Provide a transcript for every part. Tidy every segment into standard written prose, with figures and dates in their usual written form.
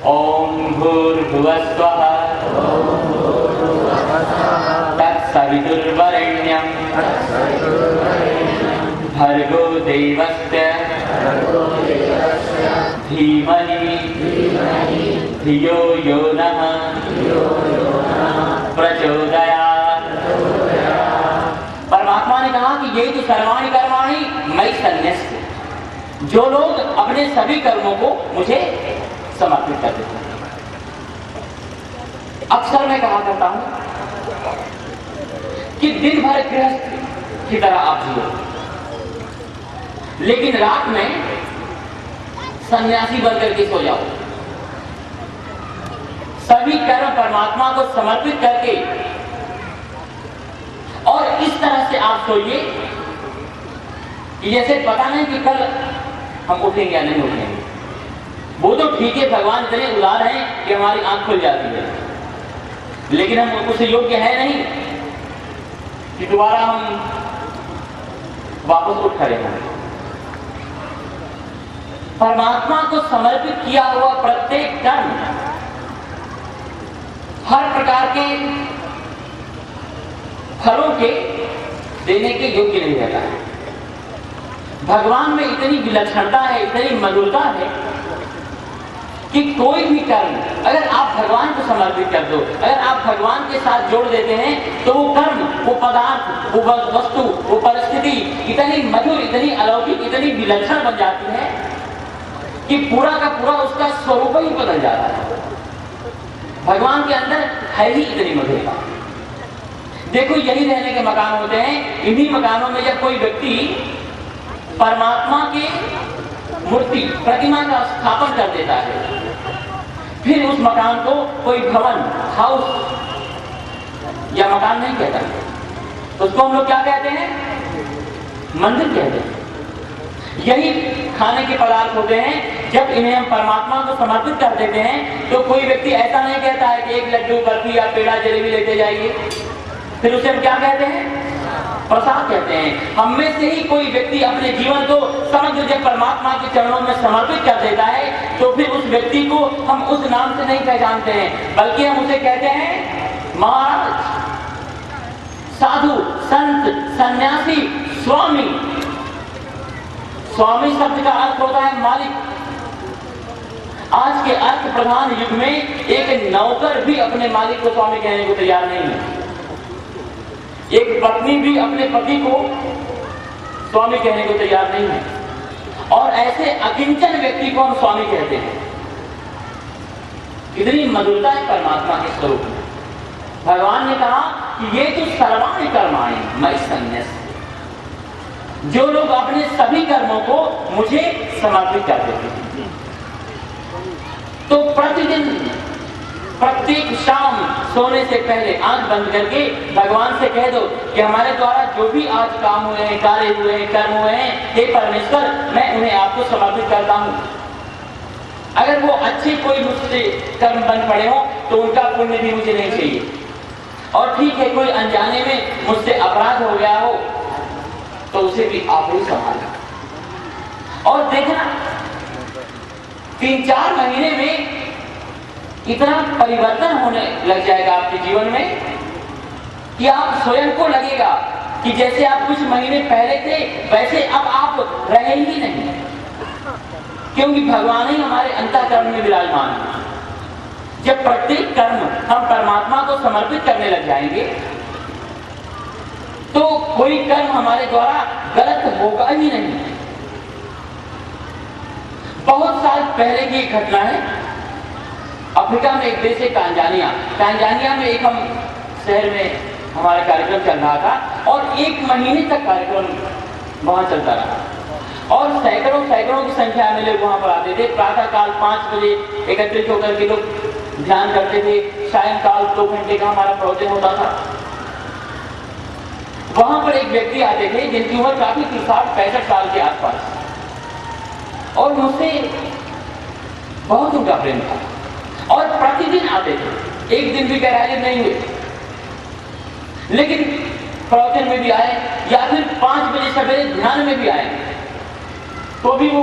ओम भूर्भुवस्वः तत्सवितुर्वरेण्यं भर्गो देवस्य धीमहि धियो यो नः प्रचोदयात्। परमात्मा ने कहा कि ये तो सर्वाणि कर्माणि मयि सन्न्यस्य, जो लोग अपने सभी कर्मों को मुझे समर्पित कर देते हैं। अक्सर मैं कहा करता हूं कि दिन भर गृहस्थ की तरह आप जियो, लेकिन रात में सन्यासी बनकर के सो जाओ। सभी कर्म परमात्मा को समर्पित करके और इस तरह से आप सोइए कि जैसे पता नहीं कि कल हम उठेंगे या नहीं उठेंगे। वो तो ठीक है, भगवान इतने उदार हैं कि हमारी आंख खुल जाती है, लेकिन हम उस योग्य है नहीं कि दोबारा हम वापस उठ खड़े हों। परमात्मा को समर्पित किया हुआ प्रत्येक कर्म हर प्रकार के फलों के देने के योग्य नहीं रहता है। भगवान में इतनी विलक्षणता है, इतनी मधुरता है कि कोई भी कर्म अगर आप भगवान को समर्पित कर दो, अगर आप भगवान के साथ जोड़ देते हैं, तो वो कर्म, वो पदार्थ, वो वस्तु, वो परिस्थिति इतनी मधुर, इतनी अलौकिक, इतनी विलक्षण बन जाती है कि पूरा का पूरा उसका स्वरूप ही बदल जाता है। भगवान के अंदर है ही इतनी मधुरता। देखो, यही रहने के मकान होते हैं। इन्हीं मकानों में जब कोई व्यक्ति परमात्मा के मूर्ति, प्रतिमा का स्थापन कर देता है, फिर उस मकान को कोई भवन, हाउस या मकान नहीं कहता, उसको हम लोग क्या कहते हैं? मंदिर कहते हैं। यही खाने के पदार्थ होते हैं, जब इन्हें हम परमात्मा को समर्पित कर देते हैं तो कोई व्यक्ति ऐसा नहीं कहता है कि एक लड्डू, बर्फी या पेड़ा, जलेबी लेते जाइए, फिर उसे हम क्या कहते हैं? प्रसाद कहते हैं। हम में से ही कोई व्यक्ति अपने जीवन को समग्र जब परमात्मा के चरणों में समर्पित कर देता है, तो फिर उस व्यक्ति को हम उस नाम से नहीं पहचानते हैं, बल्कि हम उसे कहते हैं महाराज, साधु, संत, सन्यासी, स्वामी। स्वामी शब्द का अर्थ होता है मालिक। आज के अर्थ प्रधान युग में एक नौकर भी अपने मालिक को स्वामी कहने को तैयार नहीं है। एक पत्नी भी अपने पति को स्वामी कहने को तैयार नहीं है, और ऐसे अकिंचन व्यक्ति को हम स्वामी कहते हैं। इतनी मधुरता है परमात्मा के स्वरूप में। भगवान ने कहा कि ये तो सर्वाणि कर्माणि मयि सन्न्यस्य, जो लोग अपने सभी कर्मों को मुझे समर्पित कर देते हैं। तो प्रतिदिन, प्रत्येक शाम सोने से पहले आंख बंद करके भगवान से कह दो कि हमारे द्वारा जो भी आज काम हुए हैं, कार्य हुए हैं, कर्म हुए हैं, हे परमेश्वर, मैं उन्हें आपको समर्पित करता हूं। अगर वो अच्छे कोई मुझसे कर्म बन पड़े हो तो उनका पुण्य भी मुझे नहीं चाहिए, और ठीक है, कोई अनजाने में मुझसे अपराध हो गया हो तो उसे भी आप ही संभालना। और देखना, 3-4 महीने में इतना परिवर्तन होने लग जाएगा आपके जीवन में कि आप स्वयं को लगेगा कि जैसे आप कुछ महीने पहले थे वैसे अब आप रहे ही नहीं, क्योंकि भगवान ही हमारे अंतःकरण में विराजमान है। जब प्रत्येक कर्म हम परमात्मा को समर्पित करने लग जाएंगे तो कोई कर्म हमारे द्वारा गलत होगा ही नहीं। बहुत साल पहले की घटना है। अफ्रीका में एक देश है तांजानिया में एक हम शहर में हमारा कार्यक्रम चल रहा था, और 1 महीने तक कार्यक्रम वहां चलता रहा, और सैकड़ों की संख्या में लोग वहां पर आते थे। प्रातः काल 5 बजे एकत्रित होकर के लोग ध्यान करते थे, सायंकाल 2 घंटे का हमारा प्रवचन होता था। वहां पर एक व्यक्ति आते थे जिनकी उम्र काफी 60-65 साल के आसपास, और मुझसे बहुत उनका प्रेम था, और प्रतिदिन आते थे, एक दिन भी गैरहाजिर नहीं हुए, लेकिन प्रवचन में भी आए या फिर 5 बजे सवेरे ध्यान में भी आए तो भी वो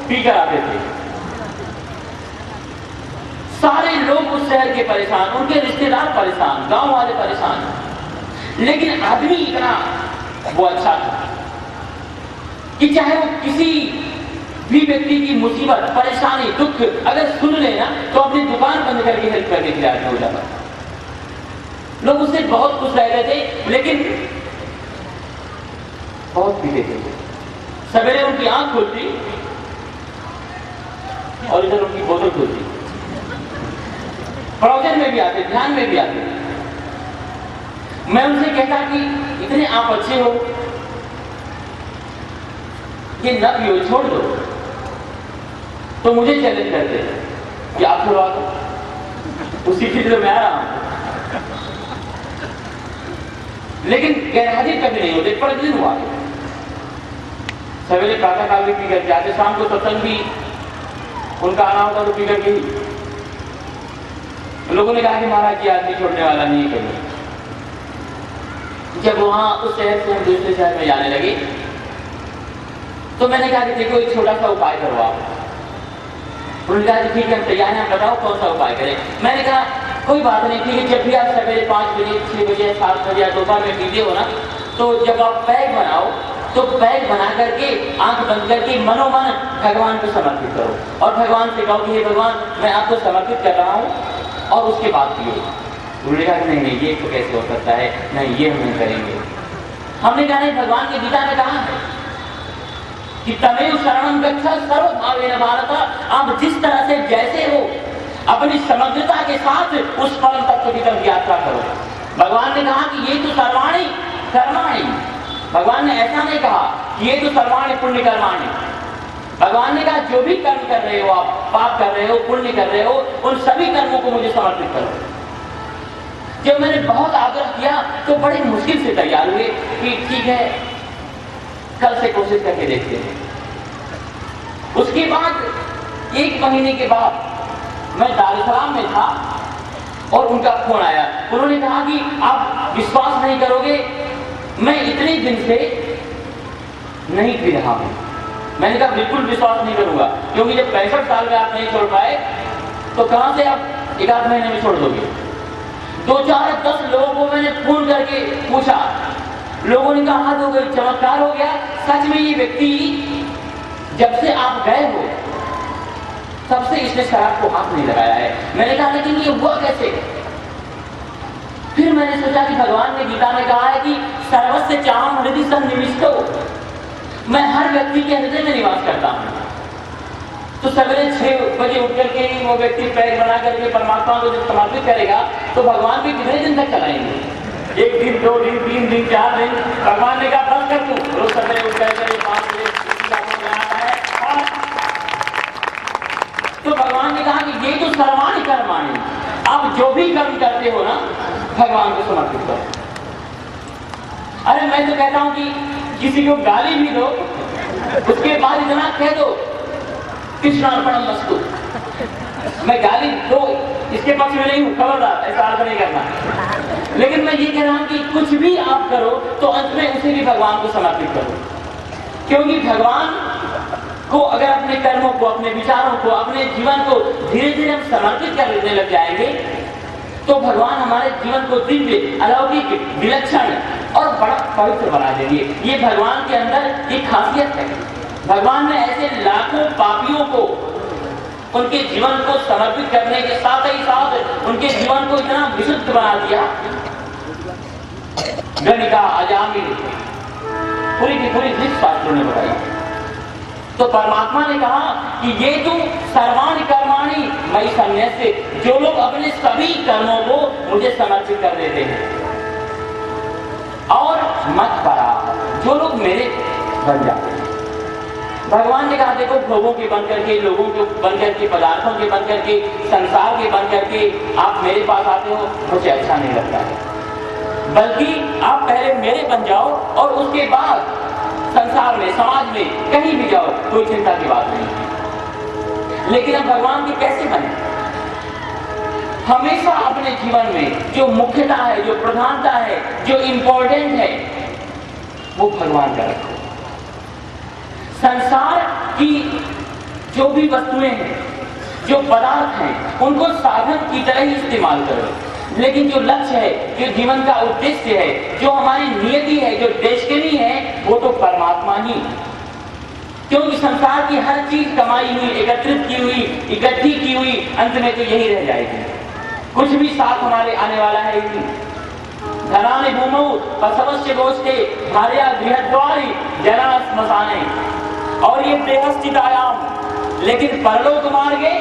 पीकर आते थे। सारे लोग उस शहर के परेशान, उनके रिश्तेदार परेशान, गांव वाले परेशान, लेकिन आदमी इतना वो अच्छा था कि चाहे वो किसी भी व्यक्ति की मुसीबत, परेशानी, दुख अगर सुन लेना तो अपनी दुकान बंद करके हेल्प करने के लिए आदमी हो जाता। लोग उससे बहुत खुश रहते थे, लेकिन बहुत पीते थे। सवेरे उनकी आंख खुलती और इधर उनकी बोतल खुलती। प्रवचन में भी आते, ध्यान में भी आते। मैं उनसे कहता कि इतने आप अच्छे हो, ये न पियो, छोड़ दो। तो मुझे चैलेंज करते कि आप छुड़वा दो, उसी चित्र में आ रहा हूं। लेकिन गैरहाजिर कभी नहीं होते, प्रतिदिन हुआ। सवेरे प्रातः काल भी पी करके आते, शाम को सत्संग भी उनका आना होता तो पी करके ही। लोगों ने कहा कि महाराज जी आदमी छोड़ने वाला नहीं है कभी। जब वहां उस शहर से हम दूसरे शहर में जाने लगे तो मैंने कहा कि देखो एक छोटा सा उपाय करो आप। उन्होंने कहा कि ठीक है हम तैयार हैं, बताओ कौन सा उपाय करें। मैंने कहा कोई बात नहीं, ठीक है, जब भी आप सवेरे 5 बजे, 6 बजे, 7 बजे या दोपहर में पीते हो ना, तो जब आप पैक बनाओ तो पैक बना करके आंख बंद करके मनोमन भगवान को समर्पित करो और भगवान से कहो कि हे भगवान मैं आपको समर्पित कर रहा हूं और उसके बाद पियो। उन्होंने कहा नहीं नहीं ये तो कैसे हो सकता है, नहीं ये हम नहीं करेंगे। हमने कहा नहीं, भगवान की गीता में कहा है कि तमेव शरणं गच्छ सर्वभावेन भारत। आप जिस तरह से जैसे हो अपनी समग्रता के साथ उस परम तत्व की तरफ यात्रा करो। भगवान ने कहा कि ये तो सर्वाणि कर्माणि, भगवान ने ऐसा नहीं कहा कि ये तो सर्वाणि पुण्य कर्माणि। भगवान ने कहा जो भी कर्म कर रहे हो आप, पाप कर रहे हो, पुण्य कर रहे हो, उन सभी कर्मों को मुझे समर्पित करो। जब मैंने बहुत आग्रह किया तो बड़ी मुश्किल से तैयार हुए कि ठीक है कल से कोशिश करके देखते हैं। उसके बाद 1 महीने के बाद मैं दार इस सलाम में था और उनका फोन आया। उन्होंने कहा कि आप विश्वास नहीं करोगे, मैं इतने दिन से नहीं पी रहा हूं। मैंने कहा बिल्कुल विश्वास नहीं करूंगा, क्योंकि जब 65 साल में आप नहीं छोड़ पाए तो कहां से आप 1 आध महीने में छोड़ दोगे। 2, 4, 10 लोगों को मैंने फोन करके पूछा, लोगों ने कहा हाथ हो गई, चमत्कार हो गया, सच में ये व्यक्ति जब से आप गए हो तब से इसने शराब को हाथ नहीं लगाया है। मैंने कहा लेकिन ये हुआ कैसे। फिर मैंने सोचा कि भगवान ने गीता में कहा है कि सर्वस्य चाहम हृदय सन्निविष्टो, मैं हर व्यक्ति के हृदय में निवास करता हूं। तो सवेरे 6 बजे उठ करके वो व्यक्ति पैर बना करके परमात्मा को जब समर्पित करेगा तो भगवान भी कितने दिन तक चलाएंगे, 1 दिन, 2 दिन, 3 दिन, 4 दिन। भगवान ने कहा बस कर तू, रोज सवेरे उठ करके 5 बजे है। तो भगवान ने कहा कि ये तो सर्वाणि कर्माणि, आप जो भी कर्म करते हो ना भगवान को समर्पित करो। अरे मैं तो कहता हूं कि किसी को गाली भी दो उसके बाद इतना कह दो कृष्णार्पणमस्तु। मैं गाली दो इसके पक्ष में नहीं हूं, खबरदार ऐसा अर्थ नहीं करना। लेकिन मैं ये कह रहा हूं कि कुछ भी आप करो तो अंत में उसे भी भगवान को समर्पित करो, क्योंकि भगवान को अगर अपने कर्मों को, अपने विचारों को, अपने जीवन को धीरे धीरे हम समर्पित करने लग जाएंगे तो भगवान हमारे जीवन को दिव्य, अलौकिक, विलक्षण और बड़ा पवित्र बना देंगे। ये भगवान के अंदर एक खासियत है। भगवान ने ऐसे लाखों पापियों को उनके जीवन को समर्पित करने के साथ ही साथ उनके जीवन को इतना विशुद्ध बना दिया। गणिका, अजामिल, पूरी की पूरी लिस्ट शास्त्रों ने बताई। तो परमात्मा ने कहा कि ये तो सर्वाणि कर्माणि मयि सन्न्यस्य, जो लोग अपने सभी कर्मों को मुझे समर्पित कर देते हैं, और मत परा, जो लोग मेरे बन जाते हैं। भगवान ने कहा देखो भोगों के बन करके, लोगों के बन करके, पदार्थों के बन करके, संसार के बन करके आप मेरे पास आते हो, मुझे अच्छा नहीं लगता है। बल्कि आप पहले मेरे बन जाओ और उसके बाद संसार में, समाज में कहीं भी जाओ, कोई चिंता की बात नहीं। लेकिन अब भगवान के कैसे बने? हमेशा अपने जीवन में जो मुख्यता है, जो प्रधानता है, जो इंपॉर्टेंट है, वो भगवान का रखो। संसार की जो भी वस्तुएं हैं, जो पदार्थ हैं उनको साधन की तरह ही इस्तेमाल करो, लेकिन जो लक्ष्य है, जो जीवन का उद्देश्य है, जो हमारी नियति है, जो डेस्टिनी है, वो तो परमात्मा ही। क्योंकि संसार की हर चीज कमाई हुई, एकत्रित की हुई, इकट्ठी की हुई, अंत में तो यही रह जाएगी। कुछ भी साथ हमारे आने वाला है ही नहीं। धनानि भूमौ पशवस्य गोष्ठे भार्या गृहद्वारी जना श्मशाने, और ये देहस्थितायाम, लेकिन परलोक मार्गे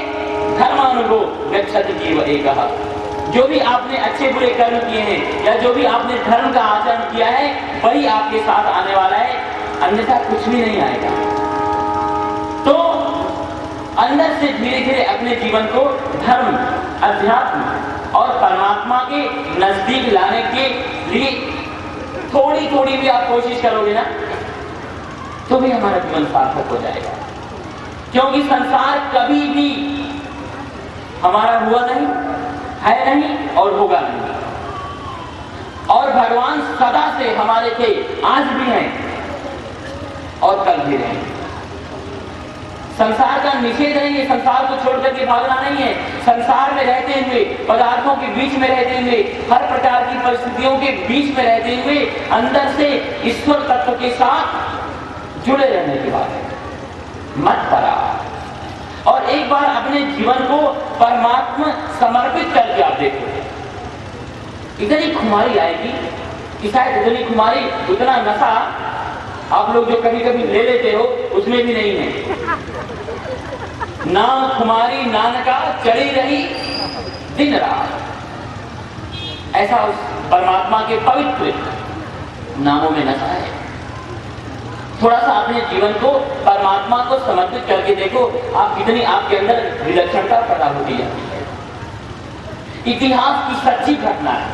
धर्मानुगो गच्छति जीव एकः। जो भी आपने अच्छे बुरे कर्म किए हैं या जो भी आपने धर्म का आचरण किया है, वही आपके साथ आने वाला है, अन्यथा कुछ भी नहीं आएगा। तो अंदर से धीरे धीरे अपने जीवन को धर्म, अध्यात्म और परमात्मा के नजदीक लाने के लिए थोड़ी थोड़ी भी आप कोशिश करोगे ना, तो भी हमारा जीवन सार्थक हो जाएगा। क्योंकि संसार कभी भी हमारा हुआ नहीं, है नहीं और होगा नहीं। और भगवान सदा से हमारे थे, आज भी हैं और कल भी रहेंगे। संसार का निषेध नहीं है, संसार को छोड़कर के भागना नहीं है। संसार में रहते हुए, पदार्थों के बीच में रहते हुए, हर प्रकार की परिस्थितियों के बीच में रहते हुए अंदर से ईश्वर तत्व के साथ जुड़े रहने की बात है। मत परा, और एक बार अपने जीवन को परमात्मा समर्पित करके आप देखो, इतनी खुमारी आएगी कि शायद इतनी खुमारी, उतना नशा आप लोग जो कभी कभी ले लेते हो उसमें भी नहीं है। ना खुमारी नानका चढ़ी रही दिन रात, ऐसा उस परमात्मा के पवित्र नामों में नशा है। थोड़ा सा अपने जीवन को परमात्मा को समर्पित करके देखो, आप कितनी आपके अंदर विलक्षणता पैदा होती जाती है। इतिहास की सच्ची घटना है।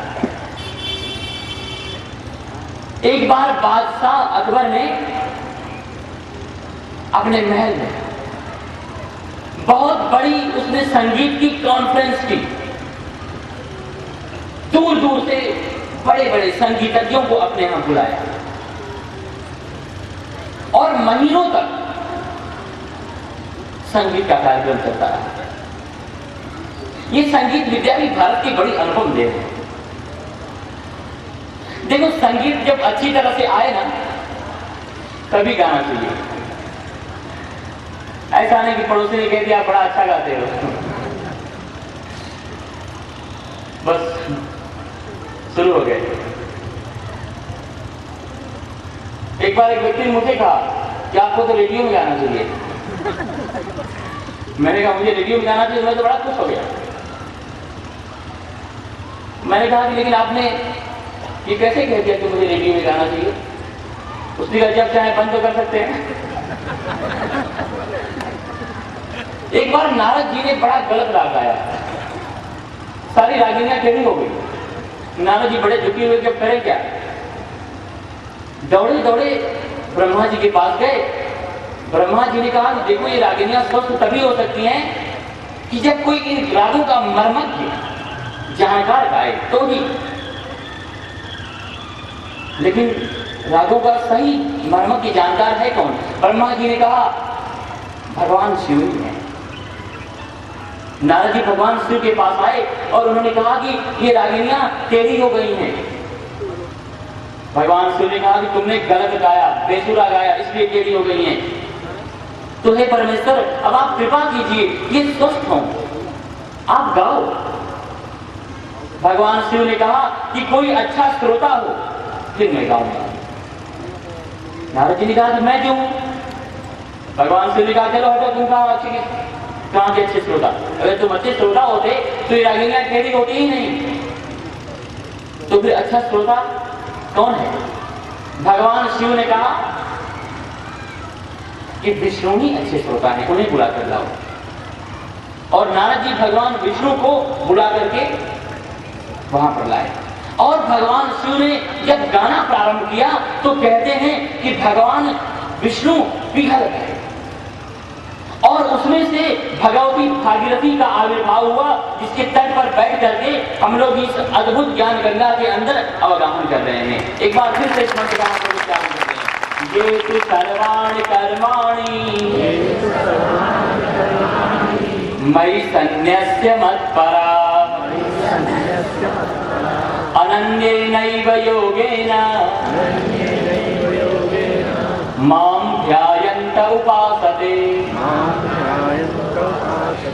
एक बार बादशाह अकबर ने अपने महल में बहुत बड़ी उसने संगीत की कॉन्फ्रेंस की। दूर दूर से बड़े बड़े संगीतज्ञों को अपने यहां बुलाया और महीनों तक संगीत का कार्यक्रम चलता रहा। ये संगीत विद्या भी भारत की बड़ी अनुभव देह है। देखो, संगीत जब अच्छी तरह से आए ना, तभी गाना चाहिए। ऐसा नहीं कि पड़ोसी ने कह दिया बड़ा अच्छा गाते हो, बस शुरू हो गए। एक बार एक व्यक्ति ने मुझे कहा कि आपको तो रेडियो में गाना चाहिए। मैंने कहा मुझे रेडियो में गाना चाहिए, मैं तो बड़ा खुश हो गया। मैंने कहा कि लेकिन आपने ये कैसे कह दिया कि मुझे रेडियो में गाना चाहिए? उसने कहा जब चाहे बंद तो कर सकते हैं। एक बार नारद जी ने बड़ा गलत राग गाया, सारी रागिनियां टेढ़ी हो गई। नारद जी बड़े झुके हुए, जब करें क्या? दौड़े दौड़े ब्रह्मा जी के पास गए। ब्रह्मा जी ने कहा कि देखो, ये रागिनियां स्वस्थ तभी हो सकती हैं कि जब कोई इन रागों का मर्मज्ञ जानकार गाए तो ही। लेकिन रागों का सही मर्मज्ञ जानकार है कौन? ब्रह्मा जी ने कहा भगवान शिव ही है। नारद जी भगवान शिव के पास आए और उन्होंने कहा कि ये रागिनियां टेढ़ी हो गई हैं। भगवान शिव ने कहा कि तुमने गलत गाया, बेसुरा गाया, इसलिए टेढ़ी हो गई हैं। तो हे परमेश्वर, अब आप कृपा कीजिए, ये स्वस्थ हों, आप गाओ। भगवान शिव ने कहा कि कोई अच्छा श्रोता हो फिर मैं गाऊंगा। नारद जी ने कहा कि मैं जो हूं। भगवान शिव ने कहा चलो हटो, तुम कहाँ के अच्छे श्रोता? अगर तुम अच्छे श्रोता होते तो ये रागिनियां टेढ़ी होती ही नहीं। तो फिर अच्छा श्रोता कौन है? भगवान शिव ने कहा कि विष्णु ही अच्छे श्रोता हैं, उन्हें बुला कर लाओ। और नारद जी भगवान विष्णु को बुला करके वहां पर लाए। और भगवान शिव ने जब गाना प्रारंभ किया तो कहते हैं कि भगवान विष्णु पिघल गए और उसमें से भगवती भागीरथी का आविर्भाव हुआ, जिसके तट पर बैठ करके हम लोग इस अद्भुत ज्ञान गंगा के अंदर अवगाहन कर रहे हैं। एक बार फिर से इस मंत्र का उच्चारण करते हैं। ये तु सर्वाणि कर्माणि मयि सन्न्यस्य मत्परा अनन्येनैव योगेन मां ध्यायन्त उपासते।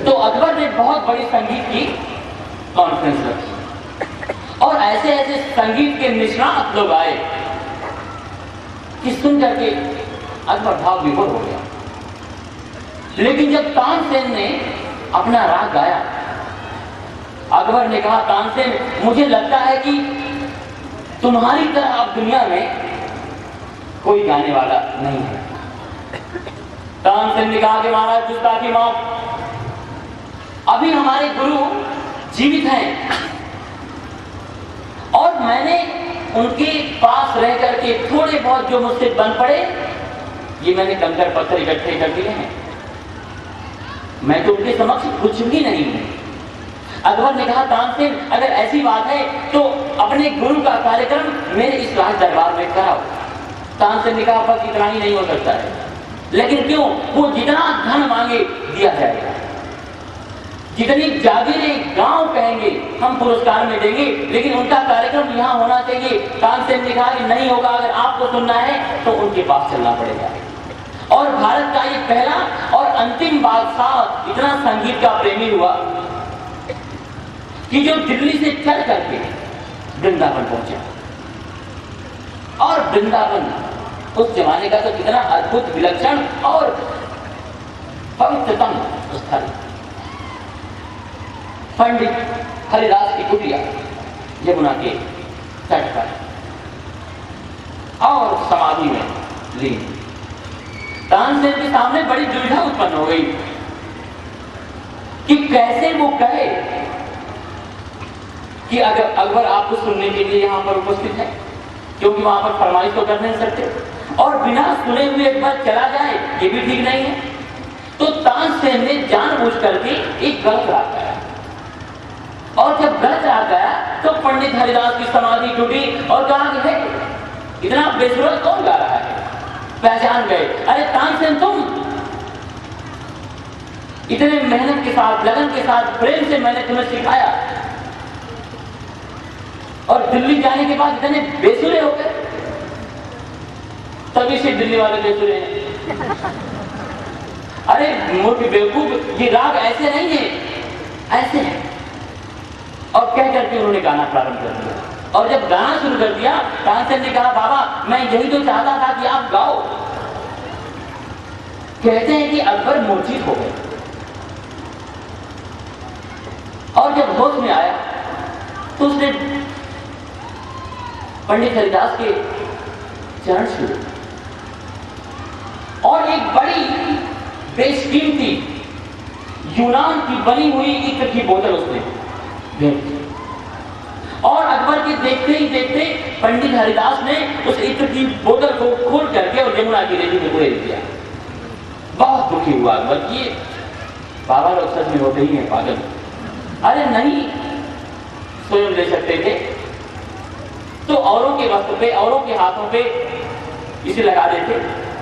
तो अकबर ने बहुत बड़ी संगीत की कॉन्फ्रेंस रखी और ऐसे ऐसे संगीत के निष्णात लोग आए कि सुन करके अकबर भाव विभोर हो गया। लेकिन जब तानसेन ने अपना राग गाया, अकबर ने कहा, तानसेन मुझे लगता है कि तुम्हारी तरह अब दुनिया में कोई गाने वाला नहीं है। तानसेन ने कहा कि महाराज गुस्ताखी माफ, अभी हमारे गुरु जीवित हैं और मैंने उनके पास रह करके थोड़े बहुत जो मुझसे बन पड़े, ये मैंने कंकड़ पत्थर इकट्ठे कर दिए हैं, मैं तो उनके समक्ष कुछ भी नहीं हूं। अकबर ने कहा, तानसेन अगर ऐसी बात है तो अपने गुरु का कार्यक्रम मेरे इस राज दरबार में कराओ। तानसेन ने कहा, बस इतना ही नहीं हो सकता है। लेकिन क्यों? वो जितना धन मांगे दिया जाएगा, जितनी जागीरें गांव कहेंगे हम पुरस्कार में देंगे, लेकिन उनका कार्यक्रम यहाँ होना चाहिए। तानसेन ने कहा कि नहीं होगा, अगर आपको सुनना है तो उनके पास चलना पड़ेगा। और भारत का ये पहला और अंतिम बादशाह इतना संगीत का प्रेमी हुआ कि जो दिल्ली से चल करके वृंदावन पहुंचा। और वृंदावन उस जमाने का तो कितना अद्भुत, विलक्षण और पवित्रतम स्थल। पंडित हरिदास की कुटिया यमुना के तट पर और समाधि में लीन। तानसेन के सामने बड़ी दुविधा उत्पन्न हो गई कि कैसे वो कहे कि अगर अकबर आपको सुनने के लिए यहां पर उपस्थित है, क्योंकि वहां पर फरमाइश तो कर नहीं सकते, और बिना सुने हुए एक बार चला जाए ये भी ठीक नहीं है। तो तानसेन ने जानबूझ करके एक गलत राग गाया, और जब गलत राग गाया तो पंडित हरिदास की समाधि टूटी और कहा कि है इतना बेसुरा कौन गा रहा है। पहचान गए, अरे तानसेन तुम, इतने मेहनत के साथ, लगन के साथ, प्रेम से मैंने तुम्हें सिखाया और दिल्ली जाने के बाद इतने बेसुरे हो गए। तभी से दिल्ली वाले बेसुरे हैं। अरे मूर्ख बेवकूफ, ये राग ऐसे नहीं है, ऐसे है। और कह करके उन्होंने गाना प्रारंभ कर दिया, और जब गाना शुरू कर दिया, तानसेन ने कहा, बाबा मैं यही तो चाहता था कि आप गाओ। कहते हैं कि अकबर मूर्छित हो गए, और जब होश में आया तो उसने पंडित हरिदास के चरण छुए और एक बड़ी बेशकीमती यूनान की बनी हुई इत्र की बोतल उसने भेंट की। और अकबर के देखते ही देखते पंडित हरिदास ने उस इत्र की बोतल को खोल करके और यमुना की रेती में उड़ेल दिया। बहुत दुखी हुआ अकबर कि बाबा लोग सच में होते ही हैं पागल। अरे नहीं, स्वयं ले सकते थे तो औरों के वस्त्र पे, औरों के हाथों पे इसे लगा देते,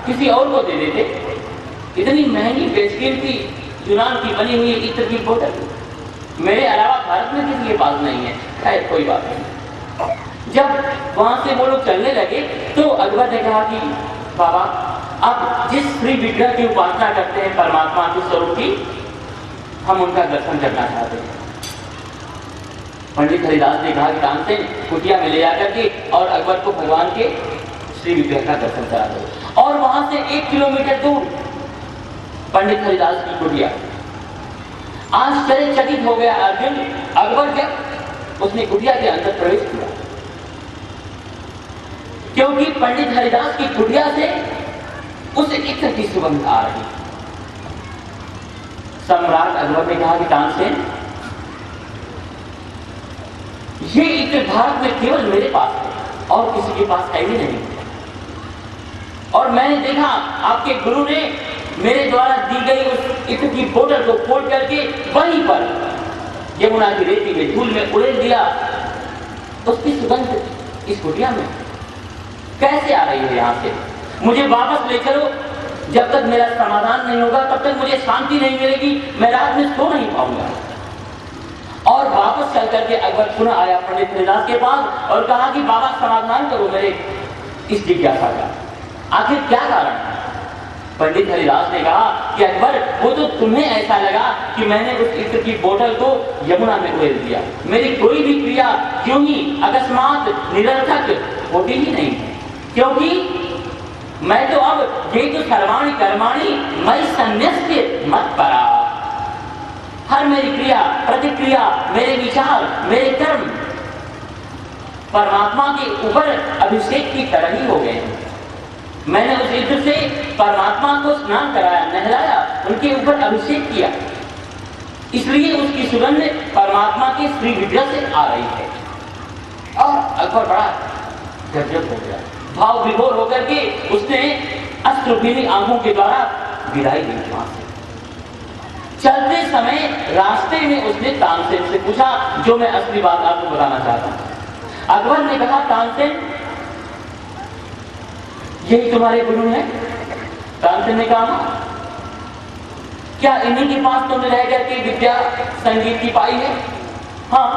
किसी और को दे देते। इतनी महंगी बेशकीमती यूनान की बनी हुई इत्र की बोतल मेरे अलावा भारत में किसी के पास नहीं है। खैर कोई बात नहीं। जब वहां से वो लोग चलने लगे तो अकबर ने कहा कि बाबा, आप जिस श्री विग्रह की उपासना करते हैं परमात्मा के स्वरूप की, हम उनका दर्शन करना चाहते हैं। पंडित हरिदास ने कहा कि तानसेन कुटिया में ले जाकर के और अकबर को भगवान के श्री विग्रह का दर्शन करा दो। और वहां से 1 किलोमीटर दूर पंडित हरिदास की कुटिया। आश्चर्यचकित हो गया अर्जुन अकबर जब उसने कुटिया के अंदर प्रवेश किया, क्योंकि पंडित हरिदास की कुटिया से उस इत्र की सुगंध आ रही। सम्राट अकबर ने कहा कि तानसेन, ये इत्र भारत में केवल मेरे पास है और किसी के पास है ही नहीं। और मैंने देखा आपके गुरु ने मेरे द्वारा दी गई उस इत्र की बोतल को खोल करके वहीं पर यमुना की रेती में, धूल में उड़ेल दिया। उसकी सुगंध इस कुटिया में कैसे आ रही है? यहां से मुझे वापस ले चलो, जब तक मेरा समाधान नहीं होगा तब तक मुझे शांति नहीं मिलेगी, मैं रात में सो नहीं पाऊंगा। और वापस चल करके अकबर पुनः आया पंडित हरिदास के पास और कहा कि बाबा समाधान करो मेरे इस जिज्ञासा का, आखिर क्या कारण है? पंडित हरिदास ने कहा कि अकबर, वो तो तुम्हें ऐसा लगा कि मैंने उस इत्र की बोतल को यमुना में उड़ेल दिया। मेरी कोई भी क्रिया क्यों ही अकस्मात निरर्थक होती ही नहीं, क्योंकि मैं तो अब ये तो सर्वाणि कर्माणि मयि सन्न्यस्य मत्परा, हर मेरी क्रिया प्रतिक्रिया, मेरे विचार, मेरे कर्म परमात्मा के ऊपर अभिषेक की तरह ही हो गए हैं। मैंने उस इत्र से परमात्मा को स्नान कराया, नहलाया, उनके ऊपर अभिषेक किया, इसलिए उसकी सुगंध परमात्मा के श्री विग्रह से आ रही है। और अकबर बड़ा गजब हो गया, भाव विभोर होकर के उसने अश्रुभीनी आंखों के द्वारा विदाई दी वहां से। चलते समय रास्ते में उसने तानसेन से पूछा, जो मैं असली बात आपको बताना चाहता हूं। अकबर ने कहा, तानसेन यही तुम्हारे गुरु हैं? तानसेन ने कहा, क्या इन्हीं के पास तुमने रह करके विद्या संगीत की पाई है? हाँ।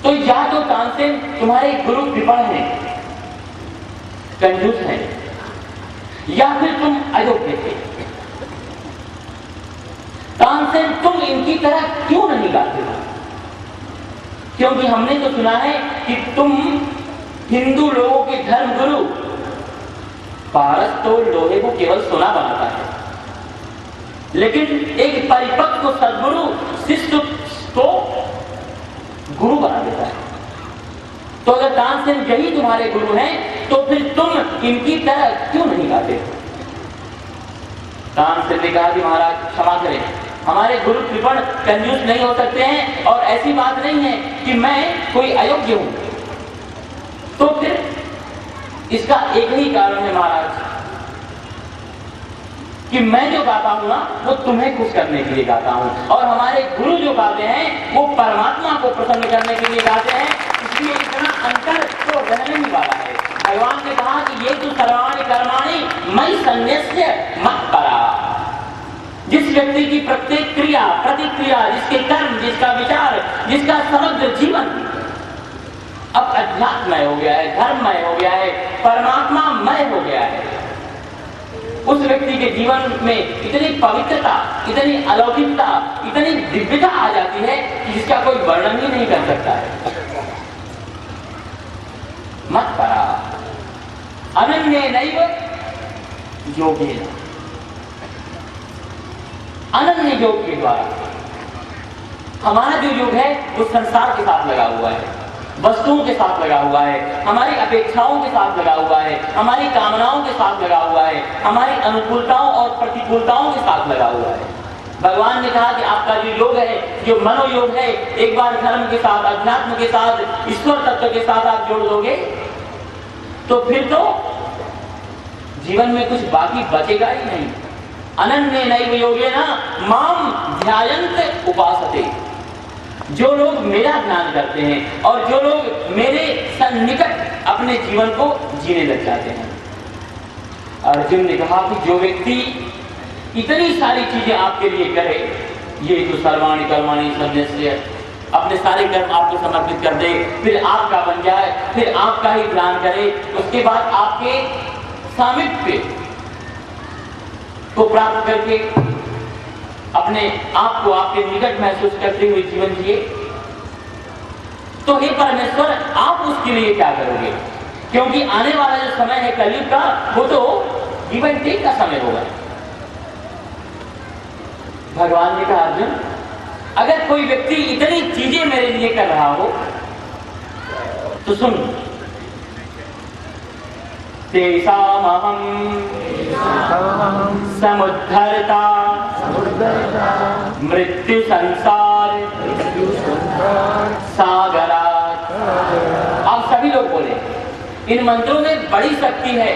तो या तो तानसेन तुम्हारे गुरु कृपण हैं, कंजूस हैं, या फिर तुम अयोग्य थे। तानसेन, तुम इनकी तरह क्यों नहीं गाते हो? क्योंकि हमने तो सुना है कि तुम हिंदू लोगों के धर्म गुरु, पारस तो लोहे को केवल सोना बनाता है, लेकिन एक परिपक्व सद्गुरु शिष्य को गुरु बना देता है। तो अगर तानसेन यही तुम्हारे गुरु हैं, तो फिर तुम इनकी तरह क्यों नहीं गाते? तानसेन ने कहा कि महाराज क्षमा करें, हमारे गुरु कृपण कंजूस नहीं हो सकते हैं, और ऐसी बात नहीं है कि मैं कोई अयोग्य हूं। तो फिर इसका एक ही कारण है महाराज, कि मैं जो गाता हूं ना, वो तुम्हें खुश करने के लिए गाता हूं, और हमारे गुरु जो गाते हैं वो परमात्मा को प्रसन्न करने के लिए गाते हैं, इसलिए इतना अंतर तो रहने ही वाला है। भगवान ने कहा कि ये तो सर्वाणि कर्माणि मयि सन्न्यस्य मत्परा। जिस व्यक्ति की प्रत्येक क्रिया प्रतिक्रिया, जिसके कर्म, जिसका विचार, जिसका समग्र जीवन अब अध्यात्मय हो गया है, धर्ममय हो गया है, परमात्मामय हो गया है, उस व्यक्ति के जीवन में इतनी पवित्रता, इतनी अलौकिकता, इतनी दिव्यता आ जाती है कि जिसका कोई वर्णन ही नहीं कर सकता है। मत्परा अनन्येनैव योगेन, अनन्य योग के द्वारा। हमारा जो योग है वो संसार के साथ लगा हुआ है, वस्तुओं के साथ लगा हुआ है, हमारी अपेक्षाओं के साथ लगा हुआ है, हमारी कामनाओं के साथ लगा हुआ है, हमारी अनुकूलताओं और प्रतिकूलताओं के साथ लगा हुआ है। भगवान ने कहा कि आपका जो योग है, जो मनोयोग है, एक बार धर्म के साथ, अध्यात्म के साथ, ईश्वर तत्व के साथ आप जोड़ दोगे तो फिर तो जीवन में कुछ बाकी बचेगा ही नहीं। अनन्येनैव योगेन माम ध्यायन्त उपासते, जो लोग मेरा ध्यान करते हैं और जो लोग मेरे सन्निकट अपने जीवन को जीने लग जाते हैं। अर्जुन ने कहा कि जो व्यक्ति इतनी सारी चीजें आपके लिए करे, ये तो सर्वाणि कर्माणि सन्न्यस्य, अपने सारे कर्म आपको समर्पित कर दे, फिर आपका बन जाए, फिर आपका ही ध्यान करे, उसके बाद आपके सामिप्य को प्राप्त करके अपने आप को आपके निकट महसूस करते हुए जीवन जिए, तो हे परमेश्वर आप उसके लिए क्या करोगे? क्योंकि आने वाला जो समय है कलयुग का, वो तो गिवन टेक का समय होगा। भगवान ने कहा, अर्जुन अगर कोई व्यक्ति इतनी चीजें मेरे लिए कर रहा हो तो सुन, तेषामहं समुद्धर्ता मृत्यु संसार सागरात्। आप सभी लोग बोले, इन मंत्रों में बड़ी शक्ति है,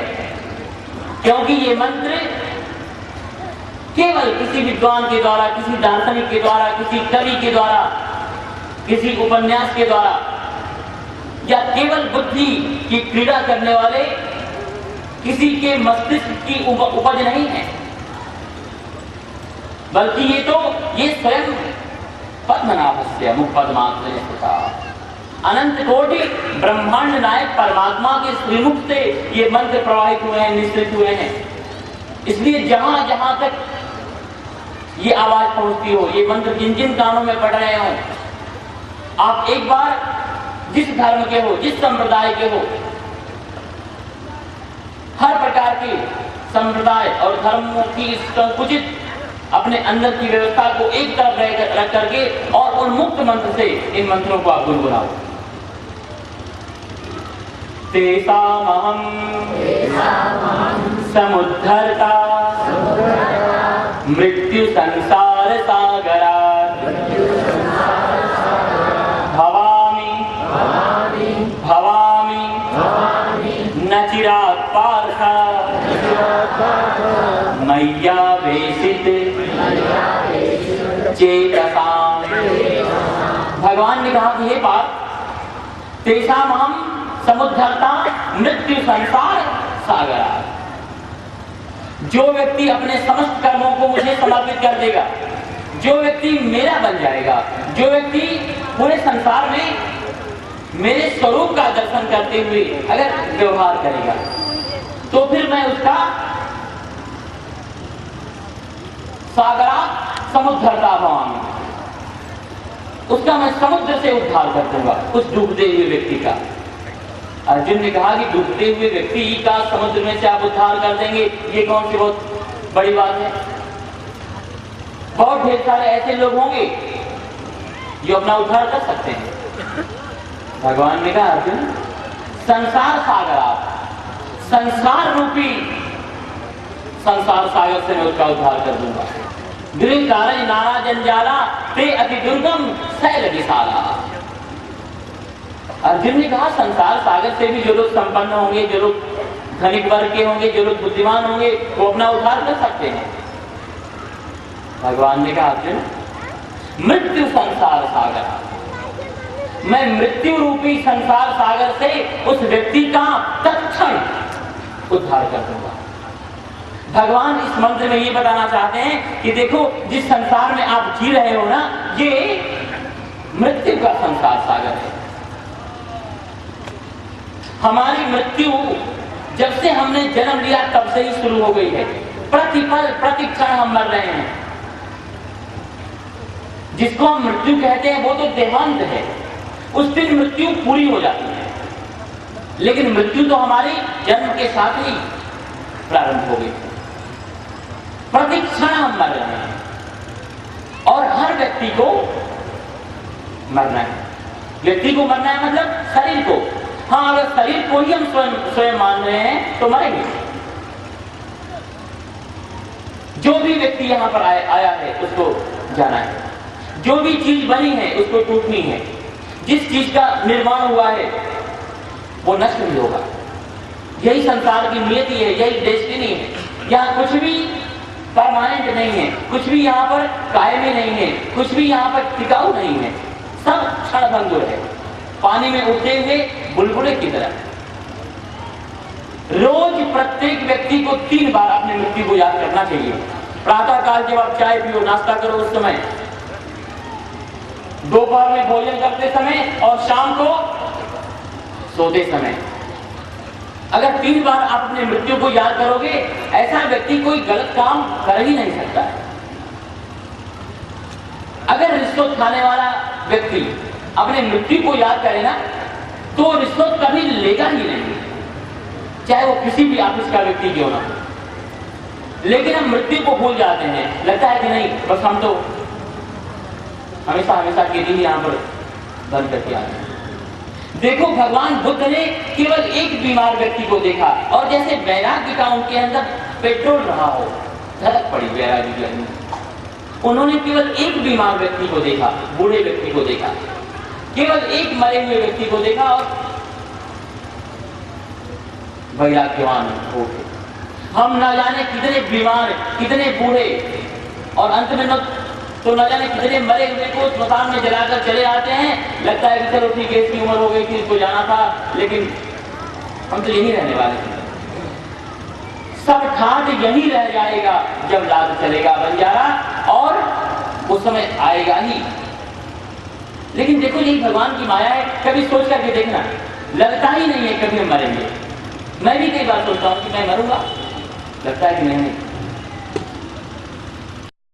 क्योंकि ये मंत्र केवल किसी विद्वान के द्वारा, किसी दार्शनिक के द्वारा, किसी कवि के द्वारा, किसी उपन्यास के द्वारा, या केवल बुद्धि की क्रीड़ा करने वाले किसी के मस्तिष्क की उपज नहीं है, बल्कि ये स्वयं पद्मनाभस्य मुखपद्मात्मने स्थिता अनंत कोटि ब्रह्मांड नायक परमात्मा के श्रीमुख से ये मंत्र प्रवाहित हुए हैं, निश्चित हुए हैं। इसलिए जहां जहां तक ये आवाज पहुंचती हो, ये मंत्र जिन जिन कानों में पड़ रहे हो, आप एक बार जिस धर्म के हो, जिस संप्रदाय के हो, हर प्रकार के संप्रदाय और धर्मों की संकुचित अपने अंदर की व्यवस्था को एक तरफ रख करके और उन मुक्त मंत्र से इन मंत्रों को आप गुनगुनाओ। तेषामहं समुद्धर्ता मृत्यु संसार सागरात् भवामि भवामि न चिरात् पार्थ मय्यावेशित चेतसाम्। भगवान ने कहा कि हे पार्थ, तेषामहं समुद्धर्ता मृत्यु संसार सागरात्। जो व्यक्ति अपने समस्त कर्मों को मुझे समर्पित कर देगा, जो व्यक्ति मेरा बन जाएगा, जो व्यक्ति पूरे संसार में मेरे स्वरूप का दर्शन करते हुए अगर व्यवहार करेगा, तो फिर मैं उसका सागरा समुद्धरता भवामी, उसका मैं समुद्र से उद्धार कर दूंगा, उस डूबते हुए व्यक्ति का। अर्जुन ने कहा कि डूबते हुए व्यक्ति का समुद्र में से आप उद्धार कर देंगे, ये कौन सी बहुत बड़ी बात है। बहुत ढेर सारे ऐसे लोग होंगे जो अपना उद्धार कर सकते हैं। भगवान ने कहा अर्जुन, संसार सागर, संसार रूपी संसार सागर से मैं उसका उद्धार कर दूंगा। गृह कारण नाना जंजाला ते अति दुर्गम शैल विशाला। अर्जुन ने कहा संसार सागर से भी जो लोग संपन्न होंगे, जो लोग धनिक वर्ग के होंगे, जो लोग बुद्धिमान होंगे, वो अपना उद्धार कर सकते हैं। भगवान ने कहा अर्जुन, मृत्यु संसार सागर, मैं मृत्यु रूपी संसार सागर से उस व्यक्ति का तत्क्षण उद्धार कर दूंगा। भगवान इस मंत्र में ये बताना चाहते हैं कि देखो, जिस संसार में आप जी रहे हो ना, ये मृत्यु का संसार सागर है। हमारी मृत्यु जब से हमने जन्म लिया तब से ही शुरू हो गई है। प्रतिपल प्रतिक्षण हम मर रहे हैं। जिसको हम मृत्यु कहते हैं वो तो देहांत है, उस दिन मृत्यु पूरी हो जाती है। लेकिन मृत्यु तो हमारी जन्म के साथ ही प्रारंभ हो गई। प्रतिक्षण हम मर रहे हैं और हर व्यक्ति को मरना है। व्यक्ति को मरना है मतलब शरीर को। हाँ, अगर शरीर को ही हम स्वयं मान रहे हैं तो मरेंगे। जो भी व्यक्ति यहाँ पर आया है उसको जाना है। जो भी चीज बनी है उसको टूटनी है। जिस चीज का निर्माण हुआ है वो नष्ट भी होगा। यही संसार की नियति है, यही डेस्टिनी है। यहाँ कुछ भी परमानेंट नहीं है, कुछ भी यहाँ पर कायमी नहीं है, कुछ भी यहाँ पर टिकाऊ नहीं है। सब क्षणभंगुर है, पानी में उड़ते हुए बुलबुले की तरह। रोज प्रत्येक व्यक्ति को 3 बार अपनी मृत्यु को याद करना चाहिए। प्रातः काल जब आप चाय पियो, नाश्ता करो उस समय, दोपहर में भोजन करते समय और शाम को सोते समय। अगर 3 बार आप अपनी मृत्यु को याद करोगे, ऐसा व्यक्ति कोई गलत काम कर ही नहीं सकता है। अगर रिश्वत खाने वाला व्यक्ति अपने मृत्यु को याद करे ना, तो रिश्वत कभी लेगा ही नहीं, चाहे वो किसी भी ऑफिस का व्यक्ति क्यों ना। लेकिन हम मृत्यु को भूल जाते हैं, लगता है कि नहीं, बस हम तो हमेशा हमेशा के लिए यहाँ पर बंद करके आते हैं। देखो, भगवान बुद्ध ने केवल एक बीमार व्यक्ति को देखा और जैसे वैराग्य का उनके अंदर पेट्रोल रहा हो, झलक पड़ी वैराग्य के अंदर। उन्होंने केवल एक बीमार व्यक्ति को देखा, बूढ़े व्यक्ति को देखा, केवल एक मरे हुए व्यक्ति को देखा और वैराग्यवान हो गए। हम न जाने कितने बीमार, कितने बूढ़े और अंत में तो न जाने कितने मरे हुए को स्मशान में जलाकर चले आते हैं। लगता है कि चलो ठीक है, इसकी उम्र हो गई थी, इसको जाना था, लेकिन हम तो यही रहने वाले थे। सब ठाट यही रह जाएगा जब लाद चलेगा बंजारा, और उस समय आएगा ही। लेकिन देखो यही भगवान की माया है। कभी सोच करके देखना, लगता ही नहीं है कभी हम मरेंगे। मैं भी कई बार सोचता हूं कि मैं मरूंगा, लगता है कि नहीं।